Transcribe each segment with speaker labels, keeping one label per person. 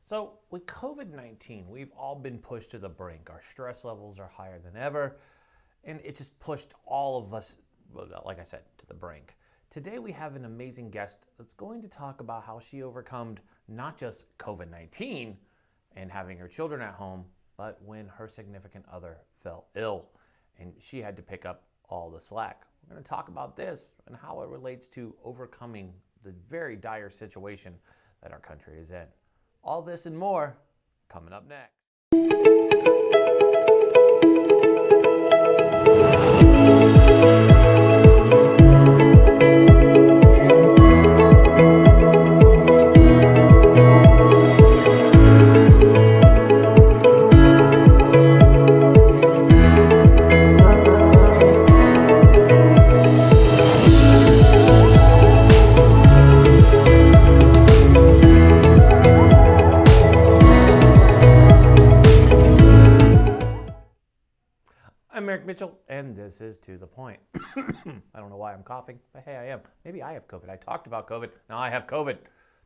Speaker 1: So with COVID-19, we've all been pushed to the brink. Our stress levels are higher than ever, and it just pushed all of us, like I said, to the brink. Today we have an amazing guest that's going to talk about how she overcome not just COVID-19 and having her children at home, but when her significant other fell ill and she had to pick up all the slack. We're going to talk about this and how it relates to overcoming the very dire situation that our country is in. All this and more coming up next. I'm Eric Mitchell, and this is To The Point. I don't know why I'm coughing, but hey, I am. Maybe I have COVID. I talked about COVID. Now I have COVID.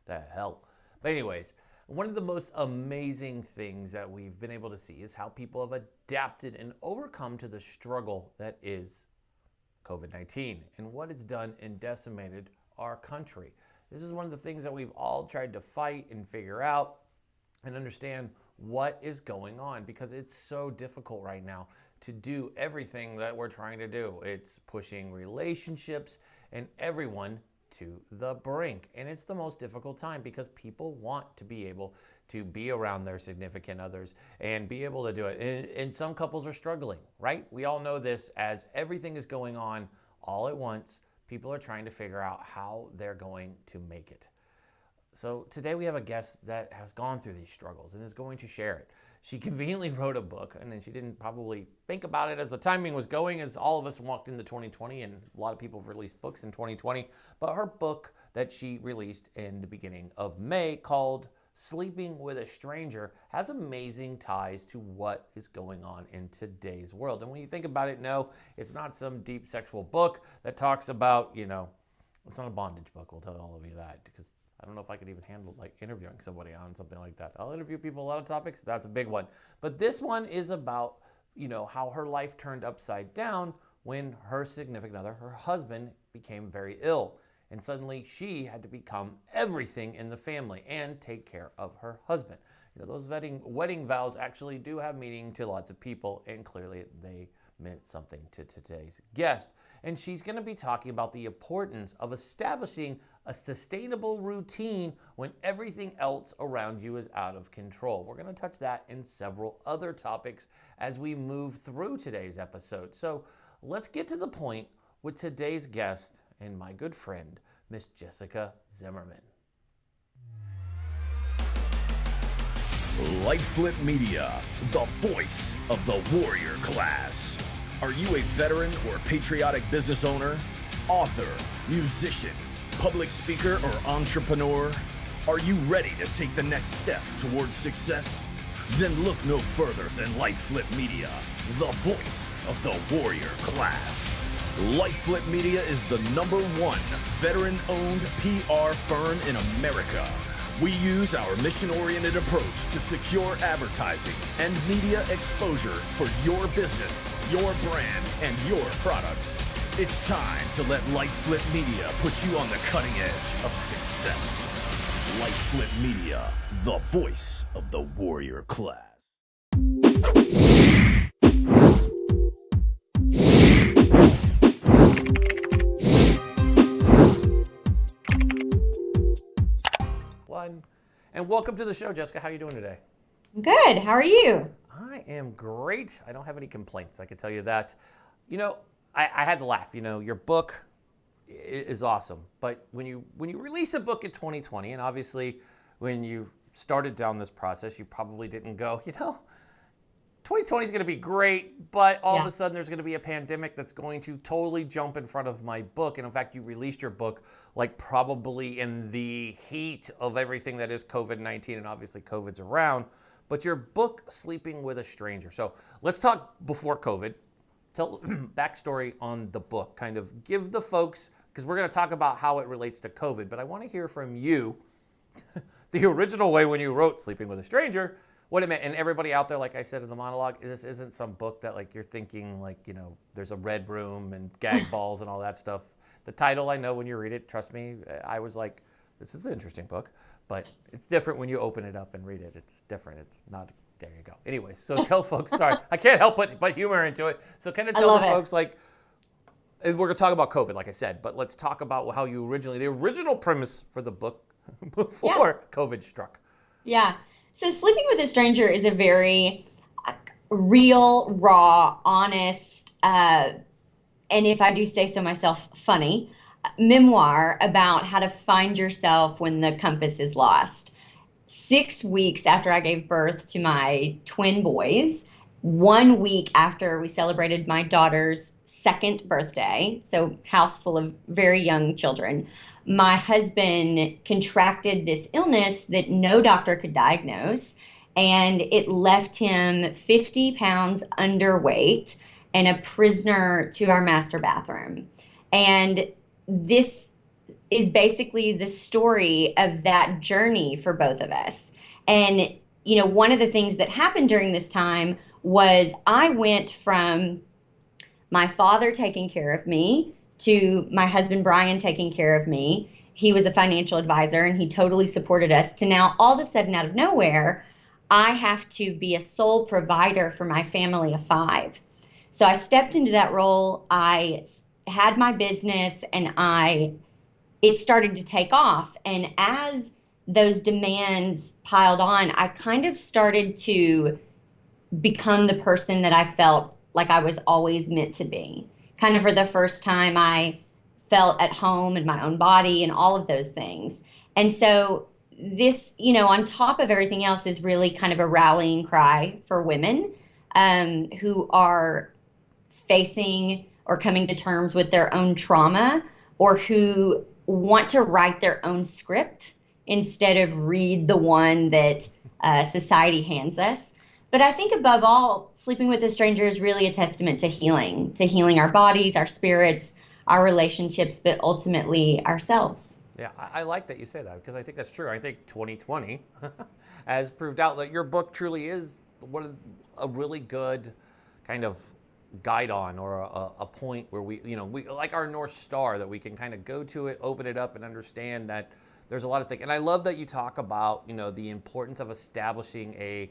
Speaker 1: The hell. But anyways, one of the most amazing things that we've been able to see is how people have adapted and overcome to the struggle that is COVID-19 and what it's done and decimated our country. This is one of the things that we've all tried to fight and figure out and understand what is going on, because it's so difficult right now to do everything that we're trying to do. It's pushing relationships and everyone to the brink. And it's the most difficult time because people want to be able to be around their significant others and be able to do it. And some couples are struggling, right? We all know this. As everything is going on all at once, people are trying to figure out how they're going to make it. So today we have a guest that has gone through these struggles and is going to share it. She conveniently wrote a book, and then she didn't probably think about it as the timing was going, as all of us walked into 2020, and a lot of people have released books in 2020. But her book that she released in the beginning of May, called Sleeping with a Stranger, has amazing ties to what is going on in today's world. And when you think about it, no, it's not some deep sexual book that talks about, it's not a bondage book, we'll tell all of you that, because I don't know if I could even handle interviewing somebody on something like that. I'll interview people a lot of topics. That's a big one. But this one is about, how her life turned upside down when her significant other, her husband, became very ill. And suddenly she had to become everything in the family and take care of her husband. Those wedding vows actually do have meaning to lots of people, and clearly they meant something to today's guest. And she's going to be talking about the importance of establishing a sustainable routine when everything else around you is out of control. We're going to touch that and several other topics as we move through today's episode. So let's get to the point with today's guest and my good friend, Miss Jessica Zimmerman.
Speaker 2: LifeFlip Media, the voice of the warrior class. Are you a veteran or patriotic business owner, author, musician, public speaker, or entrepreneur? Are you ready to take the next step towards success? Then look no further than LifeFlip Media, the voice of the warrior class. LifeFlip Media is the #1 veteran-owned PR firm in America. We use our mission-oriented approach to secure advertising and media exposure for your business, your brand, and your products. It's time to let LifeFlip Media put you on the cutting edge of success. LifeFlip Media, the voice of the warrior class.
Speaker 1: And welcome to the show, Jessica. How are you doing today?
Speaker 3: Good. How are you?
Speaker 1: I am great. I don't have any complaints. I can tell you that. I had to laugh. Your book is awesome, but when you release a book in 2020, and obviously when you started down this process, you probably didn't go, 2020 is going to be great, but all of a sudden there's going to be a pandemic that's going to totally jump in front of my book. And in fact, you released your book probably in the heat of everything that is COVID-19, and obviously COVID's around. But your book, Sleeping with a Stranger. So let's talk before COVID. Tell backstory on the book. Kind of give the folks, because we're going to talk about how it relates to COVID, but I want to hear from you the original way when you wrote Sleeping with a Stranger, what it meant, and everybody out there, like I said in the monologue, this isn't some book that like you're thinking like, there's a red room and gag balls and all that stuff. The title, I know when you read it, trust me, I was like, this is an interesting book, but it's different when you open it up and read it. It's different. It's not, there you go. Anyway, so tell folks, sorry, I can't help but humor into it. So kind of tell the folks like, and we're going to talk about COVID, like I said, but let's talk about how you the original premise for the book before COVID struck.
Speaker 3: Yeah. So Sleeping with a Stranger is a very real, raw, honest, and if I do say so myself, funny memoir about how to find yourself when the compass is lost. 6 weeks after I gave birth to my twin boys, 1 week after we celebrated my daughter's second birthday, so house full of very young children, my husband contracted this illness that no doctor could diagnose, and it left him 50 pounds underweight and a prisoner to our master bathroom. And this is basically the story of that journey for both of us. And, one of the things that happened during this time was I went from my father taking care of me to my husband, Brian, taking care of me. He was a financial advisor and he totally supported us, to now all of a sudden out of nowhere, I have to be a sole provider for my family of 5. So I stepped into that role. I had my business and it started to take off. And as those demands piled on, I kind of started to become the person that I felt like I was always meant to be. Kind of for the first time, I felt at home in my own body and all of those things. And so this, on top of everything else, is really kind of a rallying cry for women who are facing or coming to terms with their own trauma, or who want to write their own script instead of read the one that society hands us. But I think above all, Sleeping with a Stranger is really a testament to healing our bodies, our spirits, our relationships, but ultimately ourselves.
Speaker 1: Yeah, I like that you say that, because I think that's true. I think 2020 has proved out that your book truly is a really good kind of guide on, or a point where we like our North Star, that we can kind of go to it, open it up, and understand that there's a lot of things. And I love that you talk about, the importance of establishing a,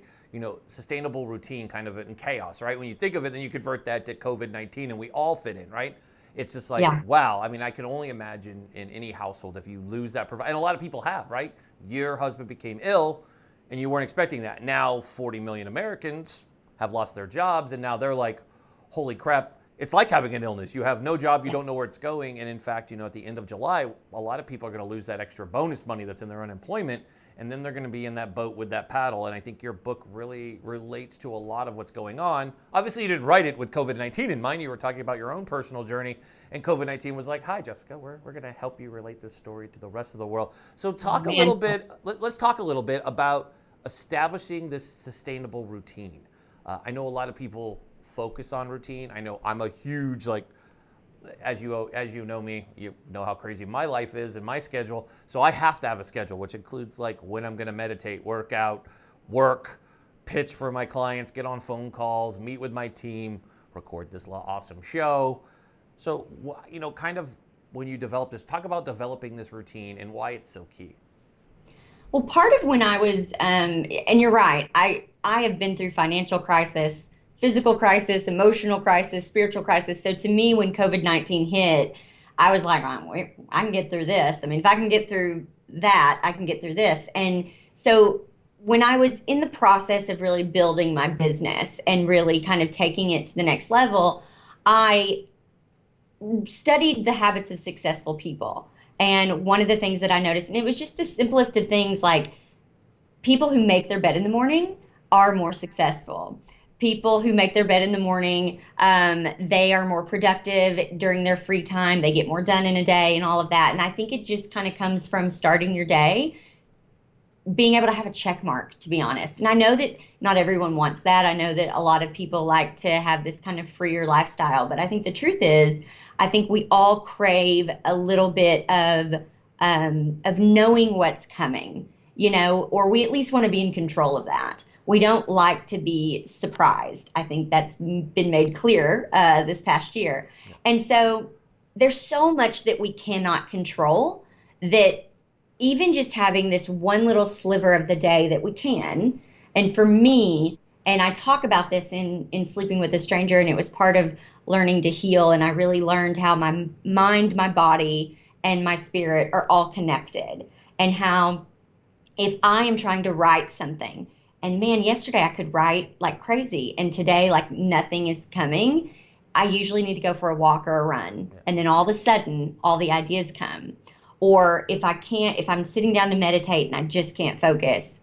Speaker 1: sustainable routine kind of in chaos, right? When you think of it, then you convert that to COVID-19 and we all fit in, right? It's just like, wow. I mean, I can only imagine in any household if you lose that and a lot of people have, right? Your husband became ill and you weren't expecting that. Now 40 million Americans have lost their jobs, and now they're like, holy crap, it's like having an illness. You have no job, you don't know where it's going. And in fact, at the end of July, a lot of people are going to lose that extra bonus money that's in their unemployment. And then they're going to be in that boat with that paddle. And I think your book really relates to a lot of what's going on. Obviously, you didn't write it with COVID-19 in mind. You were talking about your own personal journey. And COVID-19 was like, hi, Jessica, we're going to help you relate this story to the rest of the world. So talk a little bit, let's talk a little bit about establishing this sustainable routine. I know a lot of people focus on routine. I know I'm a huge, as you know me, you know how crazy my life is and my schedule. So I have to have a schedule, which includes when I'm going to meditate, work out, work, pitch for my clients, get on phone calls, meet with my team, record this awesome show. So, kind of when you develop this, talk about developing this routine and why it's so key.
Speaker 3: Well, part of when I was, and you're right, I have been through financial crisis, physical crisis, emotional crisis, spiritual crisis. So to me, when COVID-19 hit, I was like, I can get through this. I mean, if I can get through that, I can get through this. And so when I was in the process of really building my business and really kind of taking it to the next level, I studied the habits of successful people. And one of the things that I noticed, and it was just the simplest of things, like people who make their bed in the morning are more successful. People who make their bed in the morning, they are more productive during their free time. They get more done in a day and all of that. And I think it just kind of comes from starting your day, being able to have a check mark, to be honest. And I know that not everyone wants that. I know that a lot of people like to have this kind of freer lifestyle. But I think the truth is, I think we all crave a little bit of knowing what's coming. or we at least want to be in control of that. We don't like to be surprised. I think that's been made clear this past year. Yeah. And so there's so much that we cannot control, that even just having this one little sliver of the day that we can. And for me, and I talk about this in Sleeping with a Stranger, and it was part of learning to heal. And I really learned how my mind, my body, and my spirit are all connected. And how if I am trying to write something, and man, yesterday I could write like crazy, and today like nothing is coming, I usually need to go for a walk or a run. Yeah. And then all of a sudden, all the ideas come. Or if I'm sitting down to meditate and I just can't focus,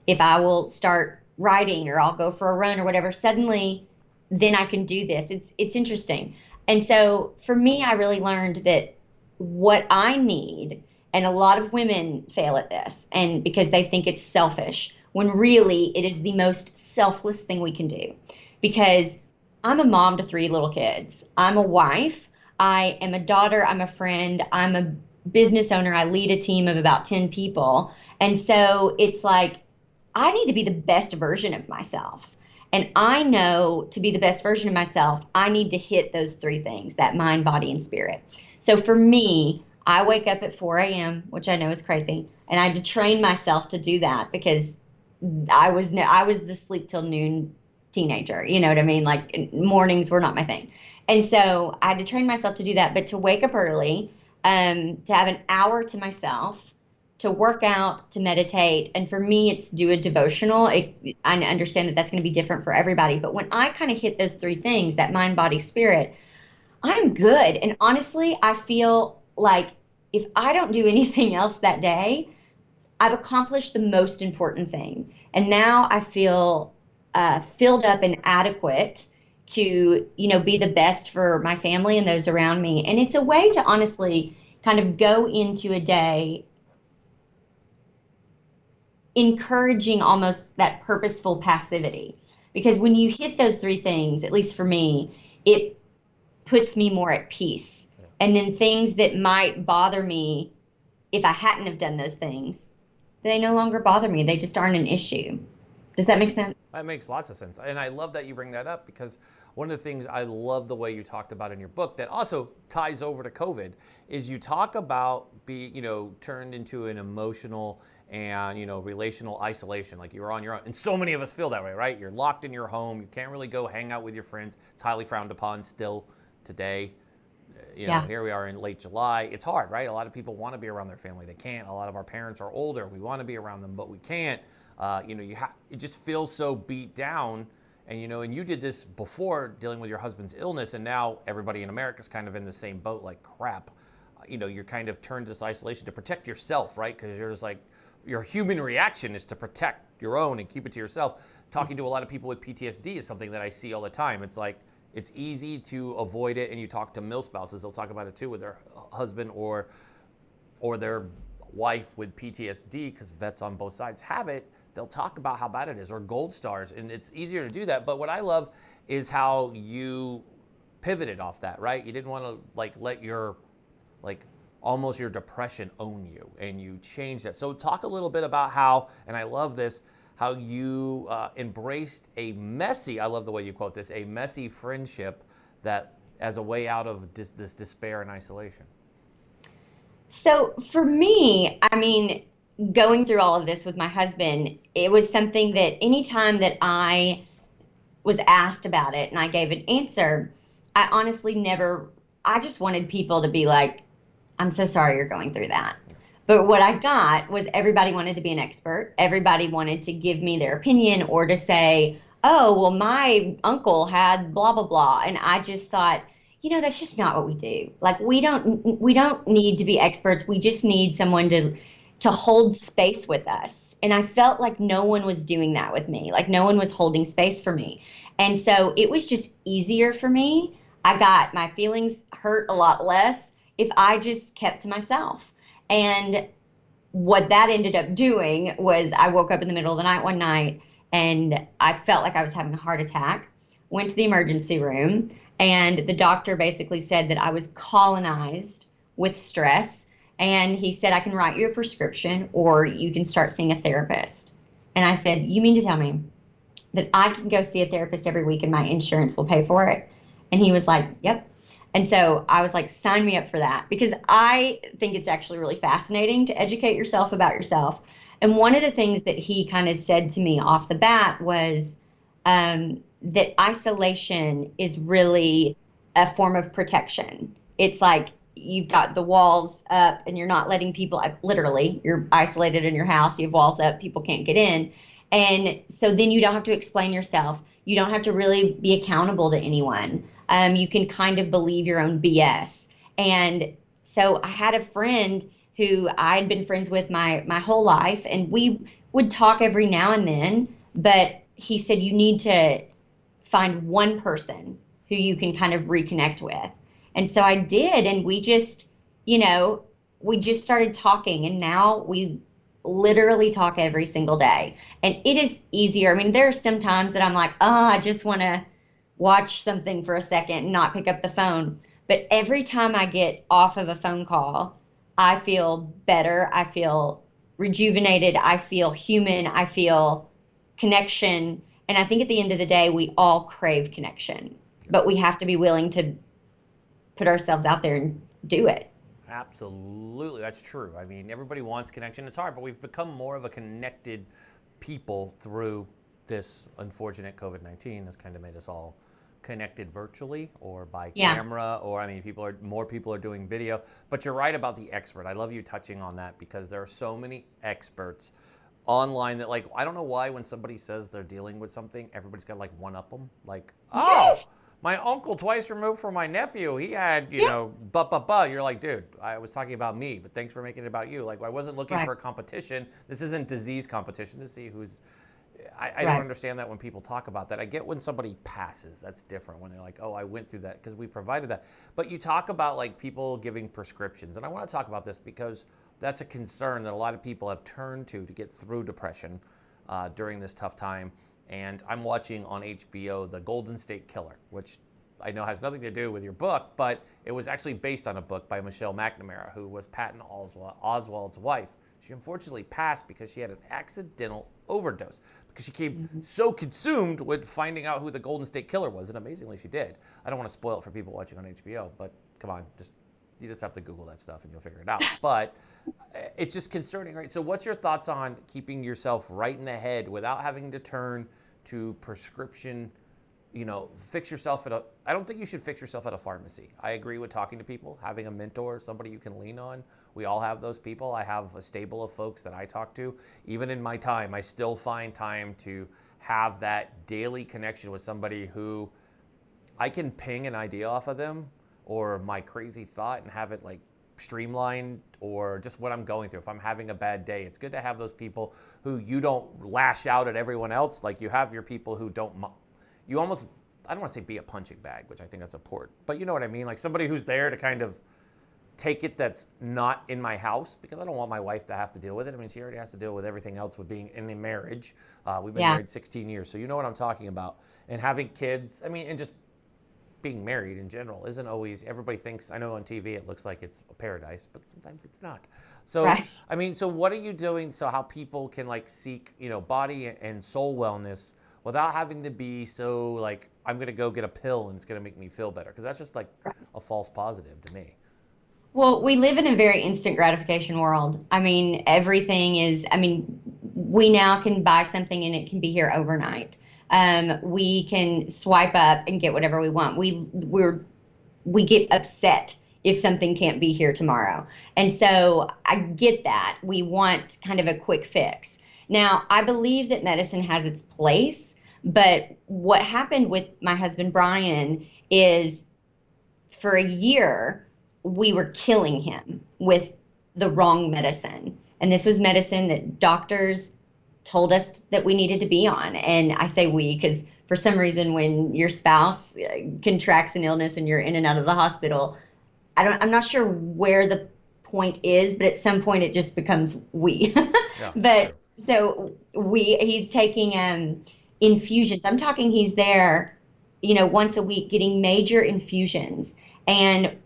Speaker 3: if I will start writing or I'll go for a run or whatever, suddenly then I can do this. It's interesting. And so for me, I really learned that what I need, and a lot of women fail at this, and because they think it's selfish, when really it is the most selfless thing we can do. Because I'm a mom to 3 little kids. I'm a wife. I am a daughter. I'm a friend. I'm a business owner. I lead a team of about 10 people. And so it's like, I need to be the best version of myself. And I know to be the best version of myself, I need to hit those 3 things, that mind, body, and spirit. So for me, I wake up at 4 a.m., which I know is crazy. And I had to train myself to do that, because I was the sleep till noon teenager. You know what I mean? Like, mornings were not my thing. And so I had to train myself to do that. But to wake up early, to have an hour to myself, to work out, to meditate. And for me, it's do a devotional. I understand that that's going to be different for everybody. But when I kind of hit those 3 things, that mind, body, spirit, I'm good. And honestly, I feel like if I don't do anything else that day, I've accomplished the most important thing. And now I feel filled up and adequate to, be the best for my family and those around me. And it's a way to honestly kind of go into a day encouraging almost that purposeful passivity. Because when you hit those 3 things, at least for me, it puts me more at peace. Yeah. And then things that might bother me if I hadn't have done those things, they no longer bother me. They just aren't an issue. Does that make sense?
Speaker 1: That makes lots of sense. And I love that you bring that up, because one of the things I love the way you talked about in your book that also ties over to COVID is you talk about being, turned into an emotional and, relational isolation, like you're on your own. And so many of us feel that way, right? You're locked in your home. You can't really go hang out with your friends. It's highly frowned upon still today. Here we are in late July. It's hard, right? A lot of people want to be around their family. They can't. A lot of our parents are older. We want to be around them, but we can't. It just feels so beat down. And, and you did this before dealing with your husband's illness, and now everybody in America is kind of in the same boat, like crap. You're kind of turned to this isolation to protect yourself, right? Because you're just like, your human reaction is to protect your own and keep it to yourself. Talking to a lot of people with PTSD is something that I see all the time. It's like, it's easy to avoid it, and you talk to mill spouses, they'll talk about it too with their husband or their wife with PTSD, because vets on both sides have it. They'll talk about how bad it is, or gold stars, and it's easier to do that. But what I love is how you pivoted off that, right? You didn't want to let your almost your depression own you, and you changed that. So talk a little bit about how, and I love this, how you embraced a messy, I love the way you quote this, a messy friendship that as a way out of this despair and isolation.
Speaker 3: So for me, going through all of this with my husband, it was something that anytime that I was asked about it and I gave an answer, I honestly I just wanted people to be like, I'm so sorry you're going through that. But what I got was everybody wanted to be an expert. Everybody wanted to give me their opinion, or to say, oh, well, my uncle had blah, blah, blah. And I just thought, that's just not what we do. Like, we don't need to be experts. We just need someone to hold space with us. And I felt like no one was doing that with me. Like, no one was holding space for me. And so it was just easier for me. I got my feelings hurt a lot less if I just kept to myself. And what that ended up doing was I woke up in the middle of the night one night and I felt like I was having a heart attack, went to the emergency room, and the doctor basically said that I was colonized with stress, And he said, I can write you a prescription or you can start seeing a therapist. And I said, you mean to tell me that I can go see a therapist every week and my insurance will pay for it? And he was like, yep. And so I was like, sign me up for that, because I think it's actually really fascinating to educate yourself about yourself. And one of the things that he kind of said to me off the bat was that isolation is really a form of protection. It's like you've got the walls up and you're not letting people, literally, you're isolated in your house, you have walls up, people can't get in. And so then you don't have to explain yourself. You don't have to really be accountable to anyone. You can kind of believe your own BS. And so I had a friend who I'd been friends with my whole life, and we would talk every now and then, but he said you need to find one person who you can kind of reconnect with. And so I did, and we just, we just started talking, and now we literally talk every single day. And it is easier. I mean, there are some times that I'm like, oh, I just want to watch something for a second and not pick up the phone. But every time I get off of a phone call, I feel better. I feel rejuvenated. I feel human. I feel connection. And I think at the end of the day, we all crave connection, but we have to be willing to put ourselves out there and do it.
Speaker 1: Absolutely, that's true. I mean, everybody wants connection. It's hard, but we've become more of a connected people through this unfortunate COVID-19 has kind of made us all connected virtually or by camera, or I mean, more people are doing video. But you're right about the expert. I love you touching on that, because there are so many experts online that, like, I don't know why when somebody says they're dealing with something, everybody's got to like one up them. Like, oh,
Speaker 3: Yes.
Speaker 1: my uncle twice removed from my nephew, he had, You're like, dude, I was talking about me, but thanks for making it about you. Like, I wasn't looking for a competition. This isn't disease competition to see who's. I don't understand that when people talk about that. I get when somebody passes, that's different. When they're like, oh, I went through that because we provided that. But you talk about like people giving prescriptions, and I want to talk about this because that's a concern that a lot of people have turned to get through depression during this tough time. And I'm watching on HBO The Golden State Killer, which I know has nothing to do with your book, but it was actually based on a book by Michelle McNamara, who was Patton Oswalt's wife. She unfortunately passed because she had an accidental overdose, because she became so consumed with finding out who the Golden State Killer was, and amazingly she did. I don't want to spoil it for people watching on HBO, but come on, you just have to Google that stuff and you'll figure it out. But it's just concerning, right? So what's your thoughts on keeping yourself right in the head without having to turn to prescription, fix yourself I don't think you should fix yourself at a pharmacy. I agree with talking to people, having a mentor, somebody you can lean on. We all have those people. I have a stable of folks that I talk to. Even in my time, I still find time to have that daily connection with somebody who I can ping an idea off of them or my crazy thought and have it like streamlined, or just what I'm going through. If I'm having a bad day, it's good to have those people who you don't lash out at everyone else. Like you have your people who you almost, I don't want to say be a punching bag, which I think that's important, but you know what I mean? Like somebody who's there to kind of take it that's not in my house, because I don't want my wife to have to deal with it. I mean, she already has to deal with everything else with being in a marriage. We've been married 16 years, so you know what I'm talking about. And having kids, I mean, and just being married in general isn't always, everybody thinks, I know on TV it looks like it's a paradise, but sometimes it's not. So, I mean, so what are you doing so how people can like seek, body and soul wellness without having to be so like, I'm going to go get a pill and it's going to make me feel better? Because that's just like a false positive to me.
Speaker 3: Well, we live in a very instant gratification world. I mean, we now can buy something and it can be here overnight. We can swipe up and get whatever we want. We get upset if something can't be here tomorrow. And so I get that. We want kind of a quick fix. Now, I believe that medicine has its place, but what happened with my husband, Brian, is for a year, we were killing him with the wrong medicine. And this was medicine that doctors told us that we needed to be on. And I say we because for some reason when your spouse contracts an illness and you're in and out of the hospital, I'm not sure where the point is, but at some point it just becomes we. Yeah, but sure. So he's taking infusions. I'm talking he's there, once a week getting major infusions. And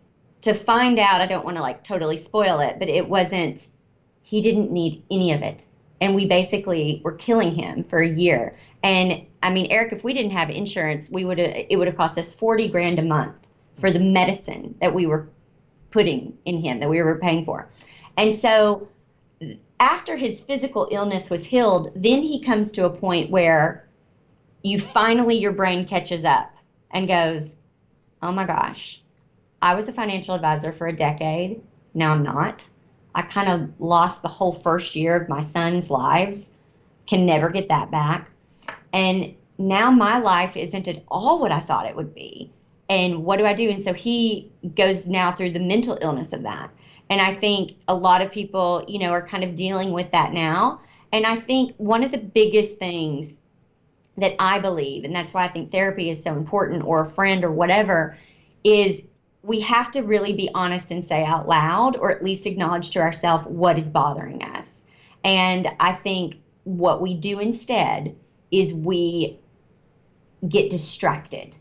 Speaker 3: to find out, I don't want to like totally spoil it, but he didn't need any of it. And we basically were killing him for a year. And I mean, Eric, if we didn't have insurance, it would have cost us 40 grand a month for the medicine that we were putting in him, that we were paying for. And so after his physical illness was healed, then he comes to a point where your brain catches up and goes, oh my gosh, I was a financial advisor for a decade. Now I'm not. I kind of lost the whole first year of my son's lives, can never get that back. And now my life isn't at all what I thought it would be. And what do I do? And so he goes now through the mental illness of that. And I think a lot of people, are kind of dealing with that now. And I think one of the biggest things that I believe, and that's why I think therapy is so important, or a friend or whatever, is we have to really be honest and say out loud, or at least acknowledge to ourselves what is bothering us. And I think what we do instead is we get distracted.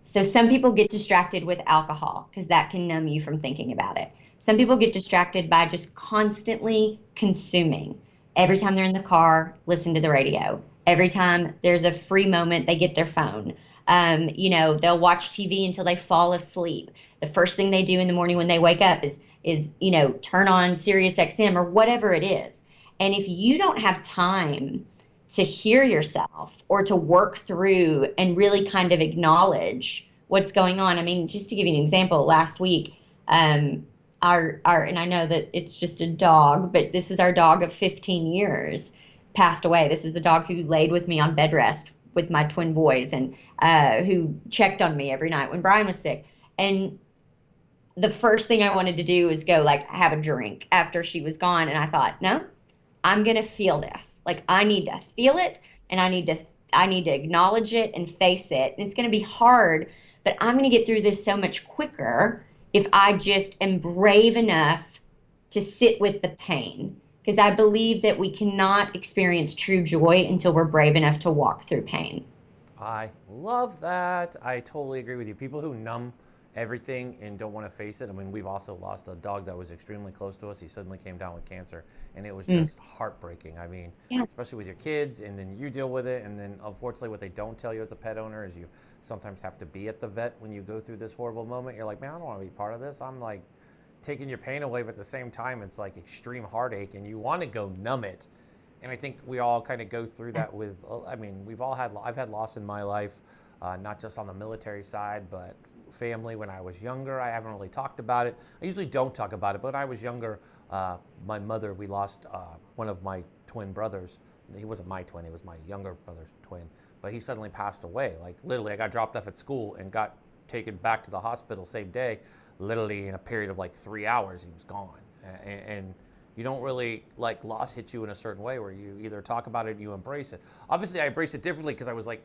Speaker 3: So some people get distracted with alcohol because that can numb you from thinking about it. Some people get distracted by just constantly consuming. Every time they're in the car, listen to the radio. Every time there's a free moment, they get their phone. They'll watch TV until they fall asleep. The first thing they do in the morning when they wake up is turn on Sirius XM or whatever it is. And if you don't have time to hear yourself or to work through and really kind of acknowledge what's going on. I mean, just to give you an example, last week, and I know that it's just a dog, but this was our dog of 15 years passed away. This is the dog who laid with me on bed rest with my twin boys and who checked on me every night when Brian was sick. And the first thing I wanted to do was go like have a drink after she was gone. And I thought, no, I'm going to feel this. Like I need to feel it, and I need to acknowledge it and face it. And it's going to be hard, but I'm going to get through this so much quicker if I just am brave enough to sit with the pain. Because I believe that we cannot experience true joy until we're brave enough to walk through pain.
Speaker 1: I love that. I totally agree with you. People who numb everything and don't want to face it. I mean, we've also lost a dog that was extremely close to us. He suddenly came down with cancer, and it was just heartbreaking. I mean, especially with your kids, and then you deal with it, and then unfortunately what they don't tell you as a pet owner is you sometimes have to be at the vet when you go through this horrible moment. You're like, man, I don't want to be part of this. I'm like taking your pain away, but at the same time, it's like extreme heartache, and you want to go numb it. And I think we all kind of go through that with, I mean, I've had loss in my life, not just on the military side, but family when I was younger. I haven't really talked about it. I usually don't talk about it, but when I was younger, my mother, we lost one of my twin brothers. He wasn't my twin, he was my younger brother's twin, but he suddenly passed away. Like literally, I got dropped off at school and got taken back to the hospital same day. Literally in a period of like 3 hours, he was gone. And you don't really, like, loss hits you in a certain way where you either talk about it or you embrace it. Obviously, I embraced it differently because I was like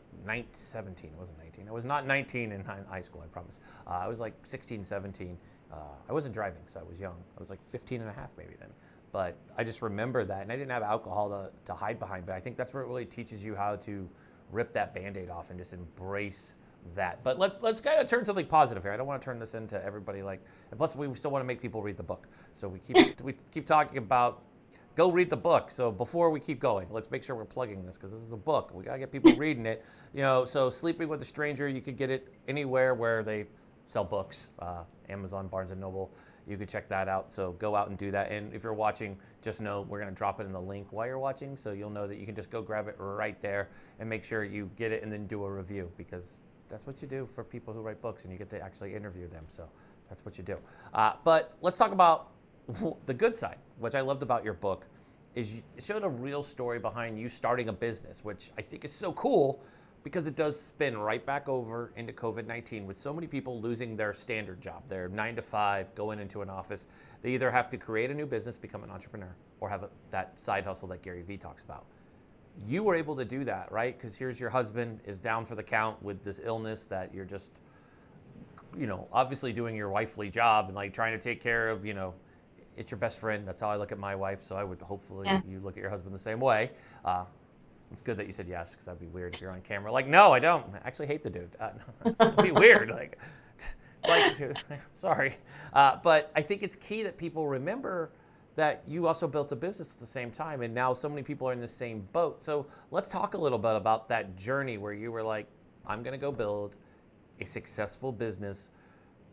Speaker 1: 17. I wasn't 19. I was not 19 in high school, I promise. I was like 16, 17. I wasn't driving, so I was young. I was like 15 and a half maybe then. But I just remember that, and I didn't have alcohol to hide behind, but I think that's where it really teaches you how to rip that Band-Aid off and just embrace that. But let's kind of turn something positive here. I don't want to turn this into everybody like, and plus we still want to make people read the book. So we keep talking about go read the book. So before we keep going, let's make sure we're plugging this because this is a book. We got to get people reading it. So Sleeping with a Stranger, you could get it anywhere where they sell books, Amazon, Barnes and Noble. You could check that out. So go out and do that. And if you're watching, just know we're going to drop it in the link while you're watching. So you'll know that you can just go grab it right there and make sure you get it and then do a review, because that's what you do for people who write books, and you get to actually interview them. So that's what you do. But let's talk about the good side, which I loved about your book, is it showed a real story behind you starting a business, which I think is so cool because it does spin right back over into COVID-19 with so many people losing their standard job, their 9 to 5, going into an office. They either have to create a new business, become an entrepreneur, or have that side hustle that Gary Vee talks about. You were able to do that, right? Because here's your husband is down for the count with this illness that you're just, obviously doing your wifely job and like trying to take care of, it's your best friend. That's how I look at my wife. So I would hopefully you look at your husband the same way. It's good that you said yes, because that'd be weird if you're on camera. Like, no, I don't. I actually hate the dude. It'd be weird. Like, like, sorry, but I think it's key that people remember that you also built a business at the same time, and now so many people are in the same boat. So let's talk a little bit about that journey where you were like, I'm going to go build a successful business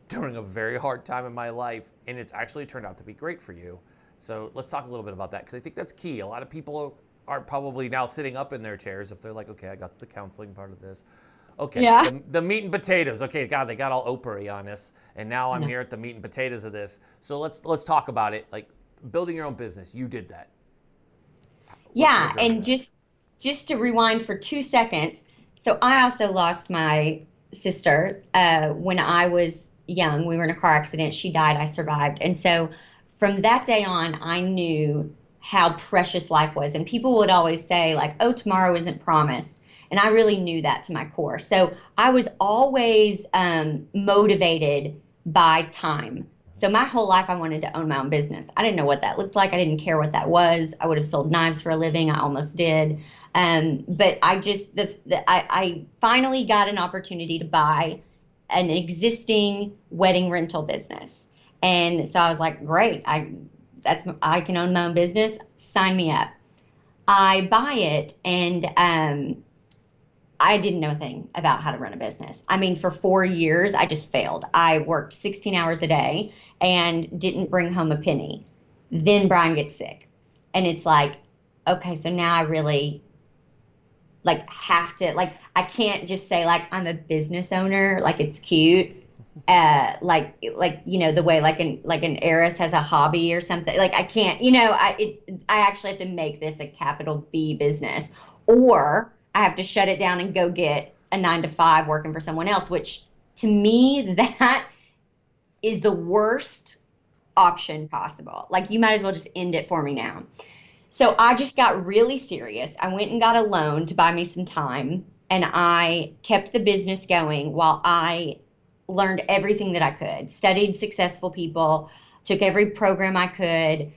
Speaker 1: during a very hard time in my life, and it's actually turned out to be great for you. So let's talk a little bit about that, because I think that's key. A lot of people are probably now sitting up in their chairs if they're like, okay, I got the counseling part of this. Okay,
Speaker 3: Yeah.
Speaker 1: the meat and potatoes. Okay, God, they got all Oprah-y on us, and now I'm
Speaker 3: No.
Speaker 1: here at the meat and potatoes of this. So let's talk about it. Like building your own business, you did that. What's the
Speaker 3: Yeah,
Speaker 1: journey
Speaker 3: and
Speaker 1: there?
Speaker 3: just to rewind for 2 seconds. So I also lost my sister when I was young. We were in a car accident. She died. I survived. And so from that day on, I knew how precious life was. And people would always say, like, oh, tomorrow isn't promised. And I really knew that to my core. So I was always motivated by time. So my whole life, I wanted to own my own business. I didn't know what that looked like. I didn't care what that was. I would have sold knives for a living. I almost did. But I finally got an opportunity to buy an existing wedding rental business. And so I was like, great. I can own my own business. Sign me up. I buy it, and I didn't know a thing about how to run a business. I mean, for 4 years, I just failed. I worked 16 hours a day and didn't bring home a penny. Then Brian gets sick. And it's like, okay, so now I really like have to, like, I can't just say like I'm a business owner, like it's cute. The way like an heiress has a hobby or something. Like I can't, I actually have to make this a capital B business, or I have to shut it down and go get a 9 to 5 working for someone else, which to me, that is the worst option possible. Like you might as well just end it for me now. So I just got really serious. I went and got a loan to buy me some time, and I kept the business going while I learned everything that I could, studied successful people, took every program I could,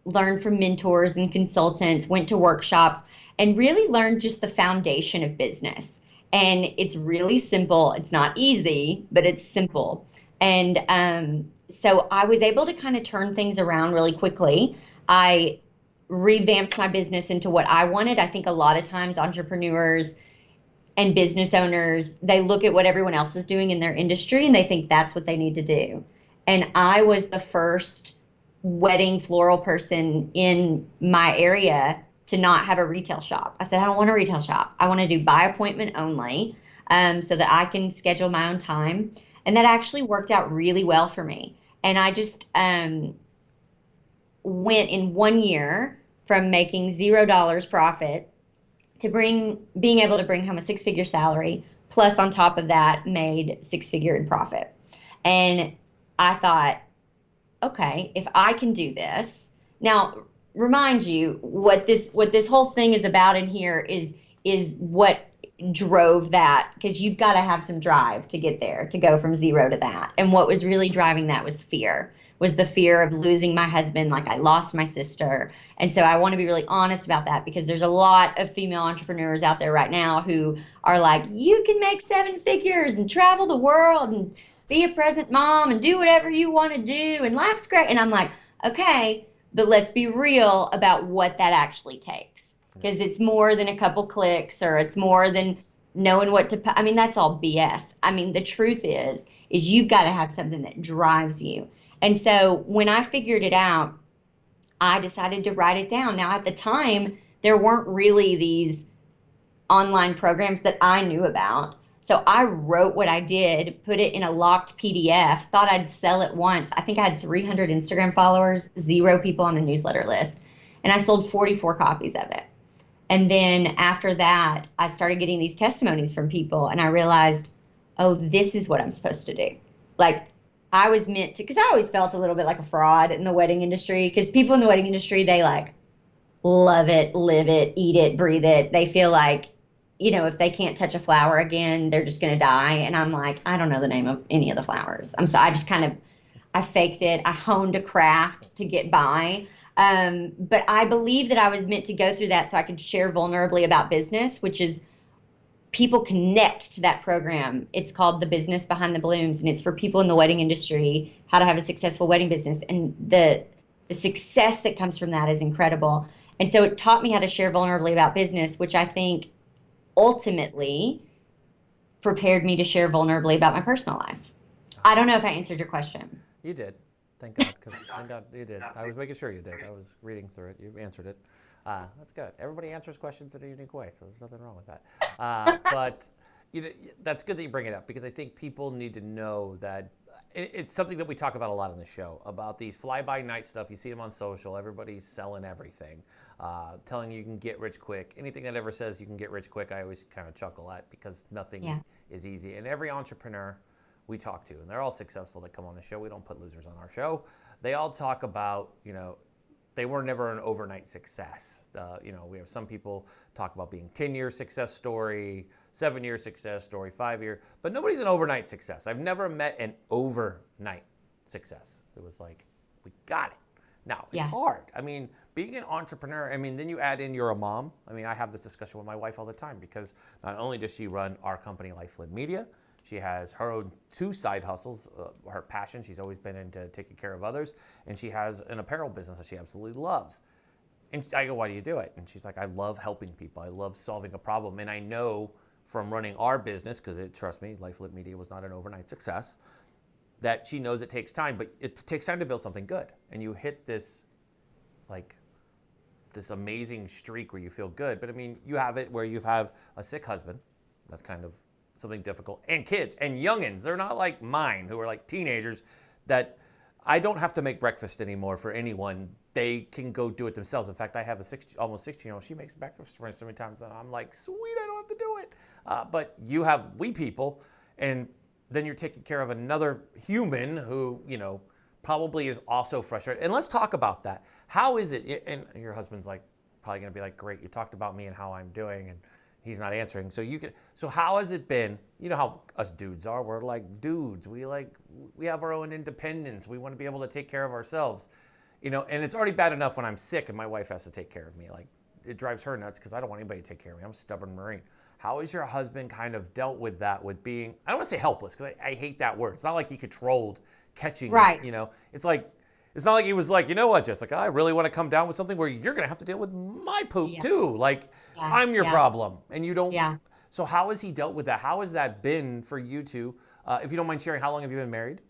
Speaker 3: learned from mentors and consultants, went to workshops, and really learned just the foundation of business. And it's really simple. It's not easy, but it's simple. And so I was able to kind of turn things around really quickly. I revamped my business into what I wanted. I think a lot of times entrepreneurs and business owners, they look at what everyone else is doing in their industry and they think that's what they need to do. And I was the first wedding floral person in my area to not have a retail shop. I said, I don't want a retail shop. I want to do by appointment only, so that I can schedule my own time. And that actually worked out really well for me. And I just went in 1 year from making $0 profit to being able to bring home a 6-figure salary, plus on top of that made 6-figure in profit. And I thought, okay, if I can do this. Now, remind you what this whole thing is about in here is what drove that, because you've got to have some drive to get there, to go from 0 to that. And what was really driving that was fear, was the fear of losing my husband. Like I lost my sister. And so I want to be really honest about that, because there's a lot of female entrepreneurs out there right now who are like, you can make 7 figures and travel the world and be a present mom and do whatever you want to do and life's great. And I'm like, okay, but let's be real about what that actually takes, because it's more than a couple clicks, or it's more than knowing what to, I mean, that's all BS. I mean, the truth is you've got to have something that drives you. And so when I figured it out, I decided to write it down. Now, at the time, there weren't really these online programs that I knew about. So I wrote what I did, put it in a locked PDF, thought I'd sell it once. I think I had 300 Instagram followers, 0 people on the newsletter list. And I sold 44 copies of it. And then after that, I started getting these testimonies from people, and I realized, oh, this is what I'm supposed to do. Like, I was meant to, because I always felt a little bit like a fraud in the wedding industry, because people in the wedding industry, they like love it, live it, eat it, breathe it. They feel like, if they can't touch a flower again, they're just going to die. And I'm like, I don't know the name of any of the flowers. I just kind of, I faked it. I honed a craft to get by. But I believe that I was meant to go through that so I could share vulnerably about business, which is people connect to that program. It's called The Business Behind the Blooms, and it's for people in the wedding industry, how to have a successful wedding business. And the success that comes from that is incredible. And so it taught me how to share vulnerably about business, which I think ultimately prepared me to share vulnerably about my personal life. I don't know if I answered your question.
Speaker 1: You did. Thank God, thank God you did. I was making sure you did. I was reading through it. You answered it. That's good. Everybody answers questions in a unique way, so there's nothing wrong with that. But that's good that you bring it up, because I think people need to know that it's something that we talk about a lot on the show, about these fly-by-night stuff. You see them on social. Everybody's selling everything, telling you can get rich quick. Anything that ever says you can get rich quick, I always kind of chuckle at, because nothing is easy. And every entrepreneur we talk to, and they're all successful that come on the show. We don't put losers on our show. They all talk about, they were never an overnight success. We have some people talk about being 10-year success story, 7-year success story, 5-year, but nobody's an overnight success. I've never met an overnight success. It was like, we got it. Now, it's hard. I mean, being an entrepreneur, then you add in you're a mom. I have this discussion with my wife all the time, because not only does she run our company, Life Lit Media, she has her own 2 side hustles, her passion. She's always been into taking care of others. And she has an apparel business that she absolutely loves. And I go, why do you do it? And she's like, I love helping people. I love solving a problem. And I know from running our business, because trust me, Life Lit Media was not an overnight success, that she knows it takes time. But it takes time to build something good. And you hit this amazing streak where you feel good. But you have it where you have a sick husband. That's kind of something difficult, and kids and youngins. They're not like mine, who are like teenagers, that I don't have to make breakfast anymore for anyone. They can go do it themselves. In fact, I have almost 16-year-old. She makes breakfast for me so many times, and I'm like, sweet, I don't have to do it. But you have we people, and then you're taking care of another human who, probably is also frustrated. And let's talk about that. How is it? And your husband's probably going to be like, great, you talked about me and how I'm doing, and he's not answering. So how has it been? You know how us dudes are. We're like dudes. We have our own independence. We want to be able to take care of ourselves. And it's already bad enough when I'm sick and my wife has to take care of me. It drives her nuts, because I don't want anybody to take care of me. I'm a stubborn Marine. How has your husband kind of dealt with that, with being, I don't want to say helpless, because I hate that word. It's not like he controlled catching,
Speaker 3: right.
Speaker 1: It's not like he was like, you know what, Jessica, I really want to come down with something where you're going to have to deal with my poop too. I'm your problem, and you don't.
Speaker 3: Yeah.
Speaker 1: So how has he dealt with that? How has that been for you two? If you don't mind sharing, how long have you been married?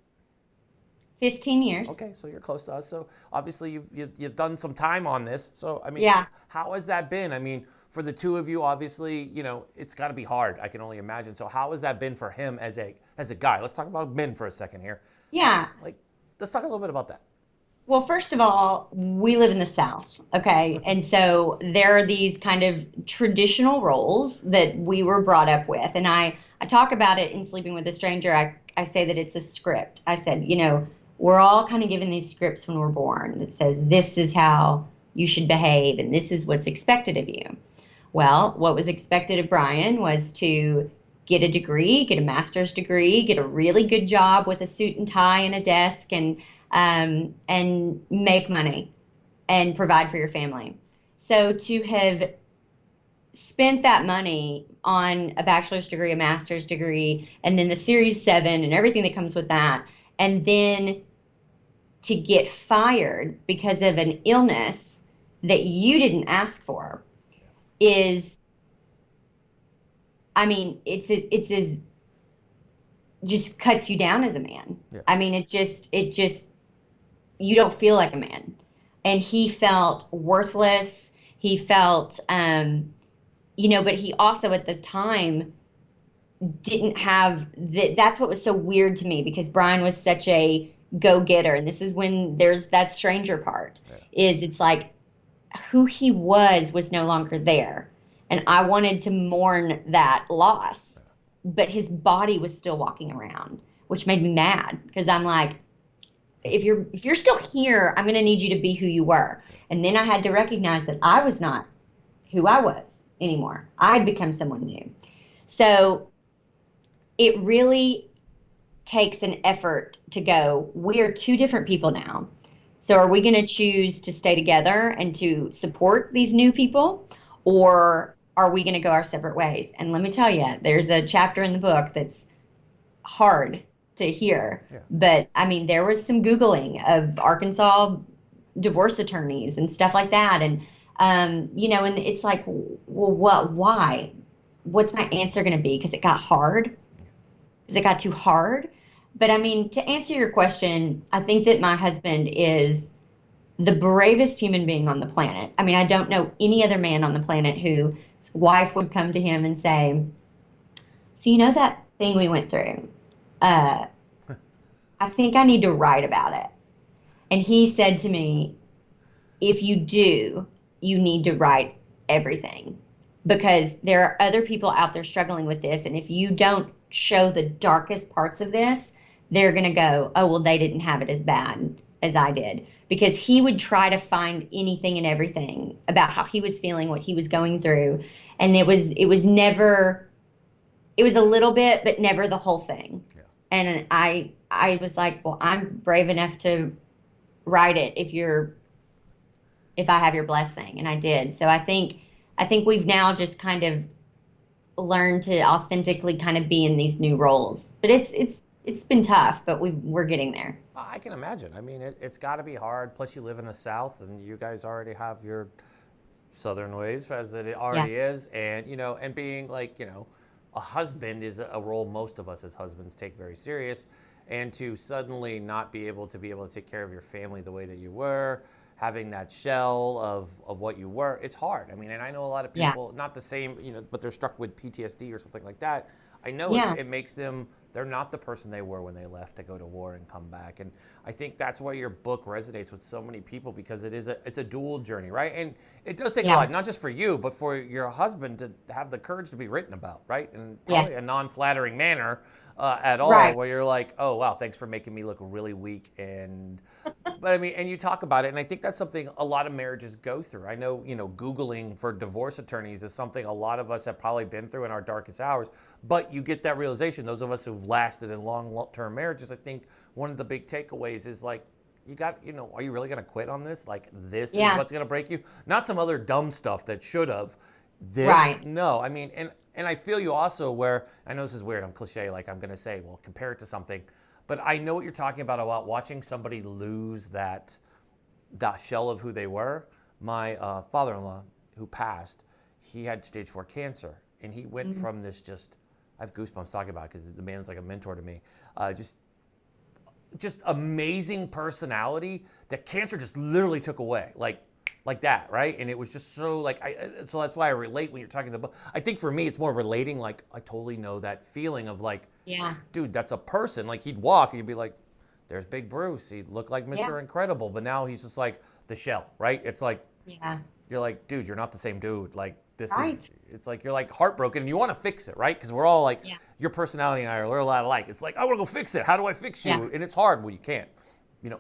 Speaker 3: 15 years.
Speaker 1: Okay, so you're close to us. So obviously you've done some time on this. So how has that been? For the two of you, obviously, it's got to be hard. I can only imagine. So how has that been for him as a guy? Let's talk about men for a second here.
Speaker 3: Yeah.
Speaker 1: Let's talk a little bit about that.
Speaker 3: Well, first of all, we live in the South, okay? And so there are these kind of traditional roles that we were brought up with. And I talk about it in Sleeping with a Stranger. I say that it's a script. I said, we're all kind of given these scripts when we're born that says this is how you should behave and this is what's expected of you. Well, what was expected of Brian was to get a degree, get a master's degree, get a really good job with a suit and tie and a desk, and make money and provide for your family. So to have spent that money on a bachelor's degree, a master's degree, and then the Series 7 and everything that comes with that, and then to get fired because of an illness that you didn't ask for is, it's as just cuts you down as a man. Yeah. It just you don't feel like a man. And he felt worthless. He felt, but he also at the time didn't have that's what was so weird to me, because Brian was such a go-getter. And this is when there's that stranger part, is it's like who he was no longer there. And I wanted to mourn that loss, but his body was still walking around, which made me mad, because I'm like, if you're still here, I'm going to need you to be who you were. And then I had to recognize that I was not who I was anymore. I had become someone new. So it really takes an effort to go, we are two different people now. So are we going to choose to stay together and to support these new people? Or are we going to go our separate ways? And let me tell you, there's a chapter in the book that's hard to hear.
Speaker 1: Yeah.
Speaker 3: But I mean, there was some Googling of Arkansas divorce attorneys and stuff like that. And, and it's like, well, why? What's my answer going to be? Because it got hard? Because it got too hard? But I mean, to answer your question, I think that my husband is the bravest human being on the planet. I mean, I don't know any other man on the planet whose wife would come to him and say, so you know that thing we went through? I think I need to write about it. And he said to me, if you do, you need to write everything because there are other people out there struggling with this. And if you don't show the darkest parts of this, they're going to go, oh, well, they didn't have it as bad as I did. Because he would try to find anything and everything about how he was feeling, what he was going through. And it was never, it was a little bit, but never the whole thing. Yeah. And I was like, well, I'm brave enough to write it if I have your blessing. And I did. So I think we've now just kind of learned to authentically kind of be in these new roles. But it's been tough, but we're getting there.
Speaker 1: I can imagine. I mean, it's got to be hard. Plus, you live in the South, and you guys already have your Southern ways, as it already is. And, and being like, a husband is a role most of us as husbands take very serious. And to suddenly not be able to take care of your family the way that you were, having that shell of what you were, it's hard. I mean, and I know a lot of people, not the same, but they're struck with PTSD or something like that. I know it makes them, they're not the person they were when they left to go to war and come back. And I think that's why your book resonates with so many people, because it's a dual journey, right? And it does take a lot, not just for you, but for your husband to have the courage to be written about, right? And probably a non-flattering manner at all, where you're like, oh, wow, thanks for making me look really weak. But I mean, and you talk about it, and I think that's something a lot of marriages go through. I know, Googling for divorce attorneys is something a lot of us have probably been through in our darkest hours, but you get that realization. Those of us who've lasted in long-term marriages, I think one of the big takeaways is like, you got, are you really going to quit on this? Like, this is what's going to break you? Not some other dumb stuff that should have. No, I mean, and I feel you also where, I know this is weird, I'm cliche, like I'm going to say, well, compare it to something, but I know what you're talking about watching somebody lose that shell of who they were. My father-in-law, who passed, he had stage 4 cancer, and he went from this I have goosebumps talking about it because the man's like a mentor to me, just amazing personality that cancer just literally took away, like that, right? And it was just so so that's why I relate when you're talking about. I think for me, it's more relating. Like I totally know that feeling of like, dude, that's a person. Like he'd walk and you'd be like, there's Big Bruce. He looked like Mr. Incredible, but now he's just like the shell, right? It's like, you're like, dude, you're not the same dude. Like this is, it's like you're like heartbroken and you want to fix it, right? Because we're all like, your personality and I are a lot alike. It's like, I want to go fix it. How do I fix you? And it's hard when you can't.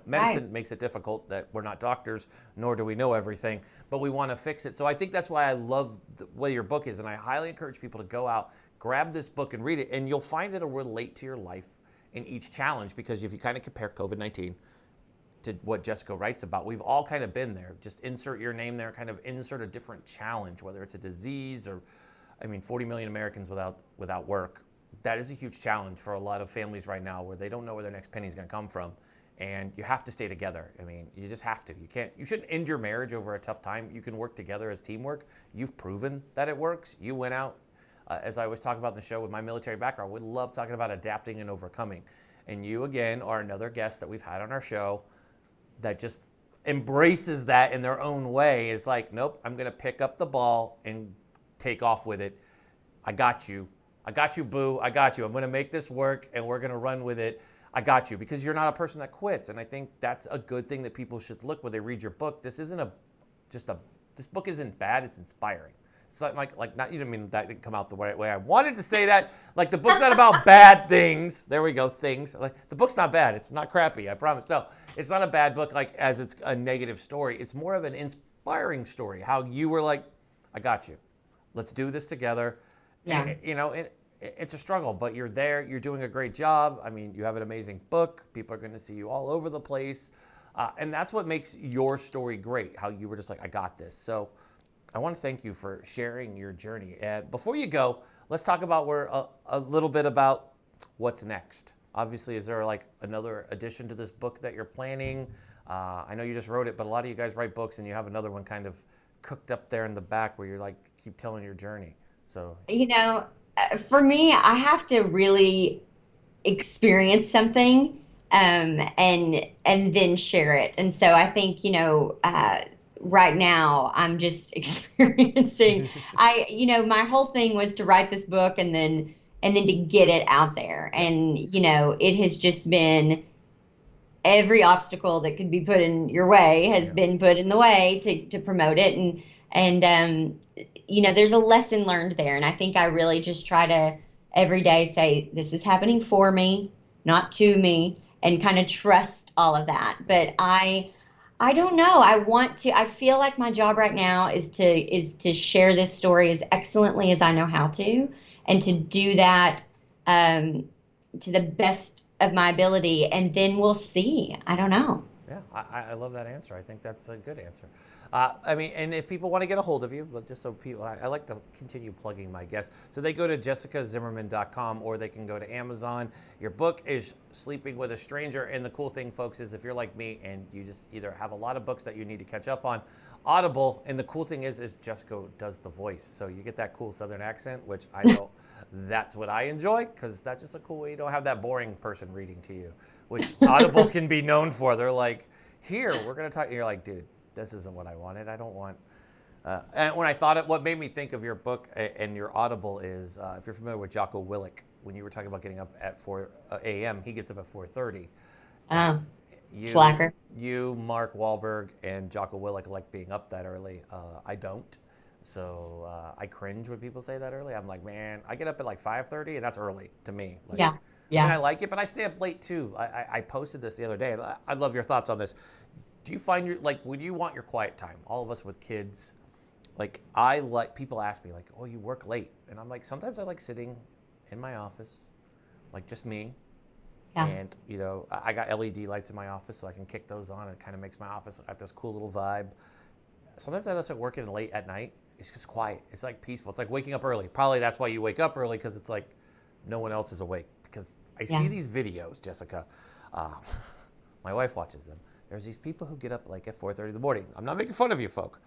Speaker 1: Medicine makes it difficult that we're not doctors, nor do we know everything, but we want to fix it. So I think that's why I love the way your book is, and I highly encourage people to go out, grab this book and read it, and you'll find it'll relate to your life in each challenge, because if you kind of compare COVID-19 to what Jessica writes about, we've all kind of been there. Just insert your name there, kind of insert a different challenge, whether it's a disease or, 40 million Americans without work. That is a huge challenge for a lot of families right now where they don't know where their next penny is going to come from. And you have to stay together. You just have to. You shouldn't end your marriage over a tough time. You can work together as teamwork. You've proven that it works. You went out, as I was talking about in the show with my military background, we love talking about adapting and overcoming. And you, again, are another guest that we've had on our show that just embraces that in their own way. It's like, nope, I'm going to pick up the ball and take off with it. I got you. I got you, boo. I got you. I'm going to make this work, and we're going to run with it. I got you, because you're not a person that quits. And I think that's a good thing that people should look when they read your book. This isn't this book isn't bad, it's inspiring. It's like not, you didn't mean that didn't come out the right way I wanted to say that. Like the book's not about bad things. There we go, things. Like the book's not bad. It's not crappy, I promise. No, it's not a bad book like as it's a negative story. It's more of an inspiring story. How you were like, I got you. Let's do this together. Yeah. And, it's a struggle, but you're there. You're doing a great job. You have an amazing book. People are going to see you all over the place. And that's what makes your story great, how you were just like, I got this. So I want to thank you for sharing your journey. Before you go, let's talk about a little bit about what's next. Obviously, is there like another addition to this book that you're planning? I know you just wrote it, but a lot of you guys write books, and you have another one kind of cooked up there in the back where you're like keep telling your journey. So
Speaker 3: You know, for me, I have to really experience something, and then share it. And so I think, right now I'm just experiencing. My whole thing was to write this book and then to get it out there.
Speaker 1: yeah,
Speaker 3: And it has just been every obstacle that could be put in your way has
Speaker 1: yeah,
Speaker 3: been put in the way to promote it. And there's a lesson learned there. And I think I really just try to every day say, this is happening for me, not to me, and kind of trust all of that.
Speaker 1: yeah.
Speaker 3: But I don't know. I feel like my job right now is to share this story as excellently as I know how to, and to do that um, to the best of my ability, and then we'll see. I don't know.
Speaker 1: Yeah, I love that answer. I think that's a good answer. I mean, and if people want to get a hold of you, but just so people, I like to continue plugging my guests. So they go to jessicazimmerman.com, or they can go to Amazon. Your book is Sleeping with a Stranger. And the cool thing, folks, is if you're like me and you just either have a lot of books that you need to catch up on, Audible. And the cool thing is Jessica does the voice. So you get that cool Southern accent, which I know that's what I enjoy, because that's just a cool way. You don't have that boring person reading to you, which Audible can be known for. They're like, here, we're going to talk. And you're like, dude, this isn't what I wanted. I don't want. And when I thought it, what made me think of your book and your Audible is, if you're familiar with Jocko Willink, when you were talking about getting up at 4 a.m., he gets up at 4:30.
Speaker 3: Um,
Speaker 1: You,
Speaker 3: Slacker.
Speaker 1: you, Mark Wahlberg, and Jocko Willink like being up that early. I don't. So I cringe when people say that early. I'm like, man, I get up at like 5:30, and that's early to me. Like,
Speaker 3: Yeah.
Speaker 1: I mean, I
Speaker 3: Yeah.
Speaker 1: like it, but I stay up late too. I posted this the other day. I'd love your thoughts on this. Do you find like when you want your quiet time? All of us with kids, like I like people ask me like, oh, you work late, and I'm like, sometimes I like sitting in my office, like just me,
Speaker 3: Yeah.
Speaker 1: and I got LED lights in my office, so I can kick those on. And it kind of makes my office have this cool little vibe. Sometimes I just start working late at night. It's just quiet. It's like peaceful. It's like waking up early. Probably that's why you wake up early, because it's like no one else is awake. Because I see
Speaker 3: Yeah.
Speaker 1: these videos, Jessica. Uh, my wife watches them. There's these people who get up like at 4:30 in the morning. I'm not making fun of you folk,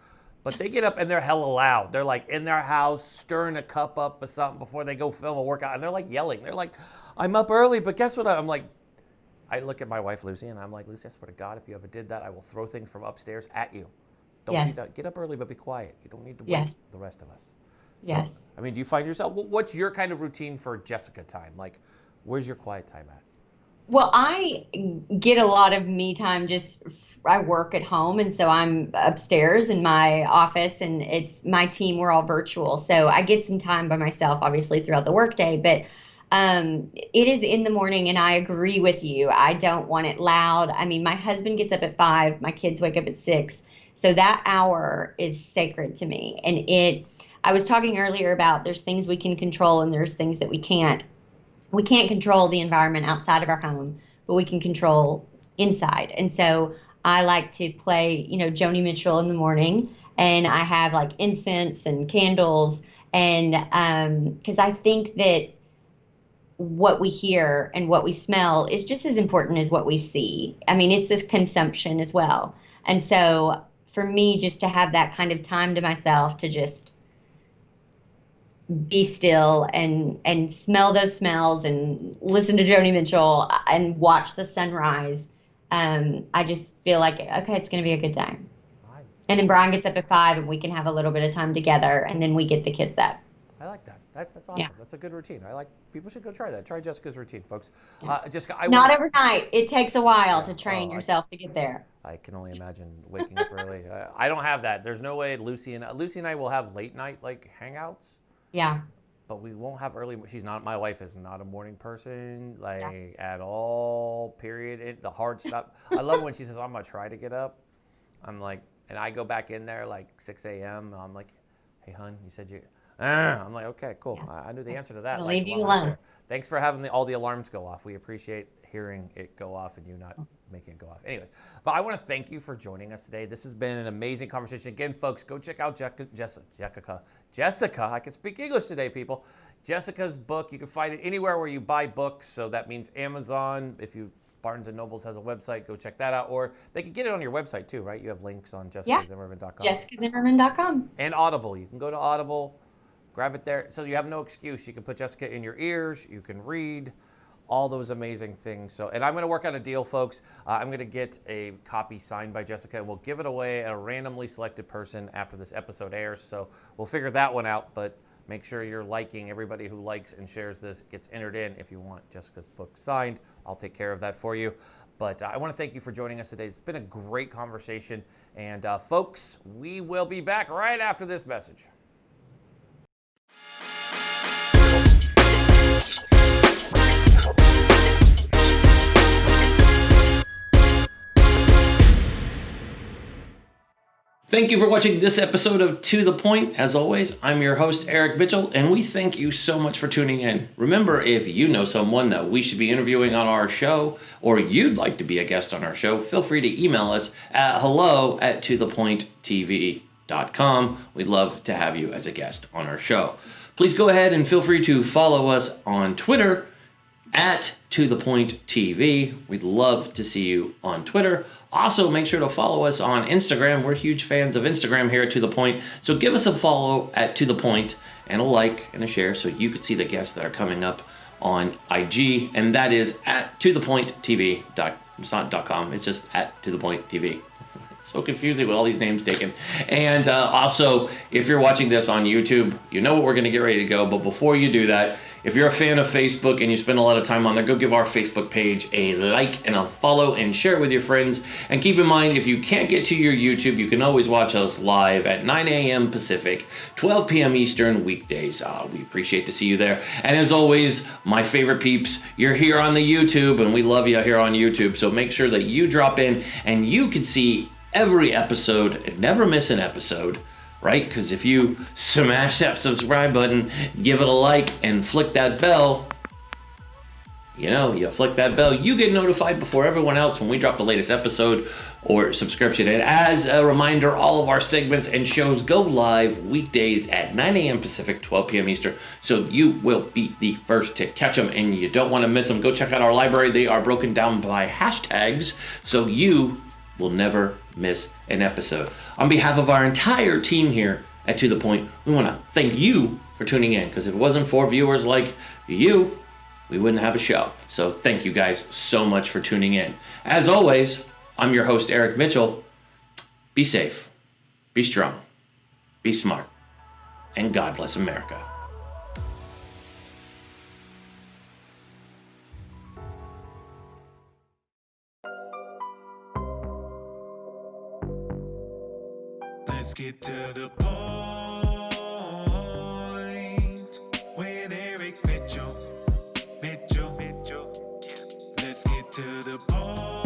Speaker 1: but they get up and they're hella loud. They're like in their house stirring a cup up or something before they go film a workout, and they're like yelling. They're like, I'm up early, but guess what? I'm like, I look at my wife Lucy, and I'm like, Lucy, I swear to God, if you ever did that, I will throw things from upstairs at you. Don't
Speaker 3: Yes.
Speaker 1: need that. Get up early, but be quiet. You don't need to wake
Speaker 3: Yes.
Speaker 1: the rest of us. So,
Speaker 3: Yes.
Speaker 1: I mean, do you find yourself? What's your kind of routine for Jessica time? Like, where's your quiet time at?
Speaker 3: Well, I get a lot of me time. I work at home, and so I'm upstairs in my office, and it's my team. We're all virtual, so I get some time by myself, obviously throughout the workday. But it is in the morning, and I agree with you. I don't want it loud. I mean, my husband gets up at 5. My kids wake up at 6, so that hour is sacred to me. And I was talking earlier about there's things we can control, and there's things that we can't. We can't control the environment outside of our home, but we can control inside. And so I like to play, Joni Mitchell in the morning, and I have like incense and candles. And because I think that what we hear and what we smell is just as important as what we see. I mean, it's this consumption as well. And so for me, just to have that kind of time to myself to just be still and smell those smells and listen to Joni Mitchell and watch the sunrise. I just feel like, okay, it's going to be a good time. And then Brian gets up at 5, and we can have a little bit of time together, and then we get the kids up.
Speaker 1: I like that. That's awesome.
Speaker 3: Yeah.
Speaker 1: That's a good routine. I like. People should go try that. Try Jessica's routine, folks.
Speaker 3: Yeah.
Speaker 1: Jessica,
Speaker 3: Not overnight. It takes a while
Speaker 1: Yeah.
Speaker 3: to train
Speaker 1: Oh,
Speaker 3: yourself to get there.
Speaker 1: I can only imagine waking up early. I don't have that. There's no way Lucy and I will have late night like hangouts,
Speaker 3: Yeah.
Speaker 1: but we won't have early. She's not. My wife is not a morning person, like
Speaker 3: Yeah.
Speaker 1: at all. Period. The hard stuff. I love it when she says, "I'm gonna try to get up." I'm like, and I go back in there like 6 a.m. And I'm like, "Hey, hun, you said you." I'm like, "Okay, cool.
Speaker 3: Yeah.
Speaker 1: I knew the answer to that."
Speaker 3: Leave you
Speaker 1: long
Speaker 3: alone.
Speaker 1: before. Thanks for having all the alarms go off. We appreciate hearing it go off and you not making it go off. Anyways, but I want to thank you for joining us today. This has been an amazing conversation. Again, folks, go check out Jessica. I can speak English today, people. Jessica's book. You can find it anywhere where you buy books. So that means Amazon. If you Barnes & Nobles has a website, go check that out. Or they can get it on your website too, right? You have links on jessicazimmerman.com.
Speaker 3: JessicaZimmerman.com.
Speaker 1: And Audible. You can go to Audible, grab it there. So you have no excuse. You can put Jessica in your ears. You can read all those amazing things. So, and I'm going to work on a deal, folks. I'm going to get a copy signed by Jessica, and we'll give it away at a randomly selected person after this episode airs. So we'll figure that one out, but make sure you're liking. Everybody who likes and shares this gets entered in if you want Jessica's book signed. I'll take care of that for you. But I want to thank you for joining us today. It's been a great conversation. And folks, we will be back right after this message. Thank you for watching this episode of To The Point. As always, I'm your host, Eric Mitchell, and we thank you so much for tuning in. Remember, if you know someone that we should be interviewing on our show, or you'd like to be a guest on our show, feel free to email us at hello@tothepointtv.com. We'd love to have you as a guest on our show. Please go ahead and feel free to follow us on Twitter at To The Point TV. We'd love to see you on Twitter. Also, make sure to follow us on Instagram. We're huge fans of Instagram here at To The Point. So give us a follow at To The Point and a like and a share so you can see the guests that are coming up on IG. And that is at To The Point TV. It's not .com. It's just at To The Point TV. So confusing with all these names taken. And also, if you're watching this on YouTube, you know what we're going to get ready to go. But before you do that, if you're a fan of Facebook and you spend a lot of time on there, go give our Facebook page a like and a follow and share it with your friends. And keep in mind, if you can't get to your YouTube, you can always watch us live at 9 a.m. Pacific, 12 p.m. Eastern weekdays. We appreciate to see you there. And as always, my favorite peeps, you're here on the YouTube, and we love you here on YouTube. So make sure that you drop in and you can see every episode and never miss an episode, right? Because if you smash that subscribe button, give it a like, and flick that bell, you flick that bell, you get notified before everyone else when we drop the latest episode or subscription. And as a reminder, all of our segments and shows go live weekdays at 9 a.m. Pacific, 12 p.m. Eastern. So you will be the first to catch them, and you don't want to miss them. Go check out our library. They are broken down by hashtags, so you will never miss an episode. On behalf of our entire team here at To The Point, we want to thank you for tuning in, because if it wasn't for viewers like you, we wouldn't have a show. So thank you guys so much for tuning in. As always, I'm your host, Eric Mitchell. Be safe, be strong, be smart, and God bless America.
Speaker 4: Let's get to the point with Eric Mitchell. Let's get to the point.